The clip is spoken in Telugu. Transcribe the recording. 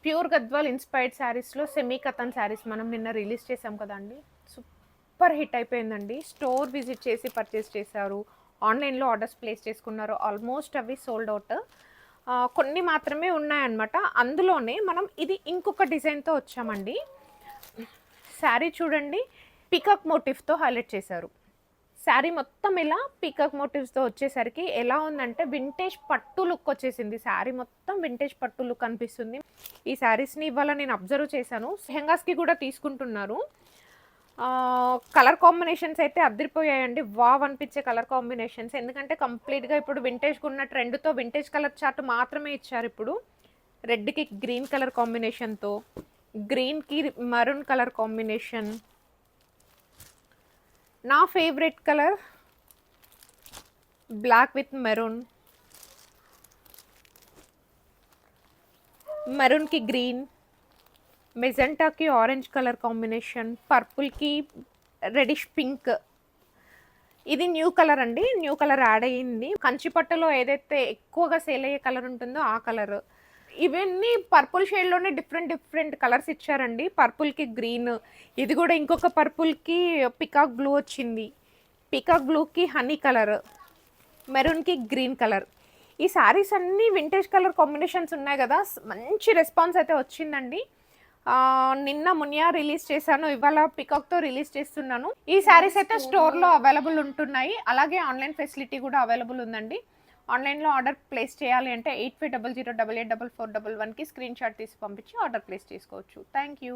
ప్యూర్ గద్వాల్ ఇన్స్పైర్డ్ శారీస్లో సెమీ కథన్ శారీస్ మనం నిన్న రిలీజ్ చేసాం కదండి. సూపర్ హిట్ అయిపోయిందండి. స్టోర్ విజిట్ చేసి పర్చేస్ చేశారు, ఆన్లైన్లో ఆర్డర్స్ ప్లేస్ చేసుకున్నారు. ఆల్మోస్ట్ అవి సోల్డ్ అవుట్. కొన్ని మాత్రమే ఉన్నాయన్నమాట. అందులోనే మనం ఇది ఇంకొక డిజైన్తో వచ్చామండి. శారీ చూడండి, పికాక్ మోటిఫ్తో హైలైట్ చేశారు. శారీ మొత్తం ఇలా పీకాక్ మోటివ్స్తో వచ్చేసరికి ఎలా ఉందంటే వింటేజ్ పట్టు లుక్ వచ్చేసింది. శారీ మొత్తం వింటేజ్ పట్టు లుక్ అనిపిస్తుంది. ఈ శారీస్ని ఇవాళ నేను అబ్జర్వ్ చేశాను. లెహంగాస్కి కూడా తీసుకుంటున్నారు. కలర్ కాంబినేషన్స్ అయితే అదిరిపోయాయండి. వావ్ అనిపించే కలర్ కాంబినేషన్స్. ఎందుకంటే కంప్లీట్గా ఇప్పుడు వింటేజ్గా ఉన్న ట్రెండ్తో వింటేజ్ కలర్ చార్ట్ మాత్రమే ఇచ్చారు. ఇప్పుడు రెడ్కి గ్రీన్ కలర్ కాంబినేషన్తో, గ్రీన్కి మరూన్ కలర్ కాంబినేషన్, నా favourite colour black with maroon, మెరూన్కి గ్రీన్, మెజెంటాకి ఆరెంజ్ కలర్ కాంబినేషన్, పర్పుల్కి రెడిష్ పింక్. ఇది న్యూ కలర్ అండి, న్యూ కలర్ యాడ్ అయ్యింది. కంచిపట్టులో ఏదైతే ఎక్కువగా సేల్ అయ్యే కలర్ ఉంటుందో ఆ కలర్. ఇవన్నీ పర్పుల్ షేడ్లోనే డిఫరెంట్ డిఫరెంట్ కలర్స్ ఇచ్చారండి. పర్పుల్కి గ్రీన్, ఇది కూడా ఇంకొక పర్పుల్కి పికాక్ బ్లూ వచ్చింది, పికాక్ బ్లూకి హనీ కలర్, మెరూన్కి గ్రీన్ కలర్. ఈ శారీస్ అన్నీ వింటేజ్ కలర్ కాంబినేషన్స్ ఉన్నాయి కదా, మంచి రెస్పాన్స్ అయితే వచ్చిందండి. నిన్న మునియా రిలీజ్ చేశాను, ఇవాళ పికాక్తో రిలీజ్ చేస్తున్నాను. ఈ శారీస్ అయితే స్టోర్లో అవైలబుల్ ఉంటున్నాయి, అలాగే ఆన్లైన్ ఫెసిలిటీ కూడా అవైలబుల్ ఉందండి. ఆన్లైన్లో ఆర్డర్ ప్లేస్ చేయాలి అంటే 8500884411కి స్క్రీన్ షాట్ తీసి పంపించి ఆర్డర్ ప్లేస్ చేసుకోవచ్చు. Thank you.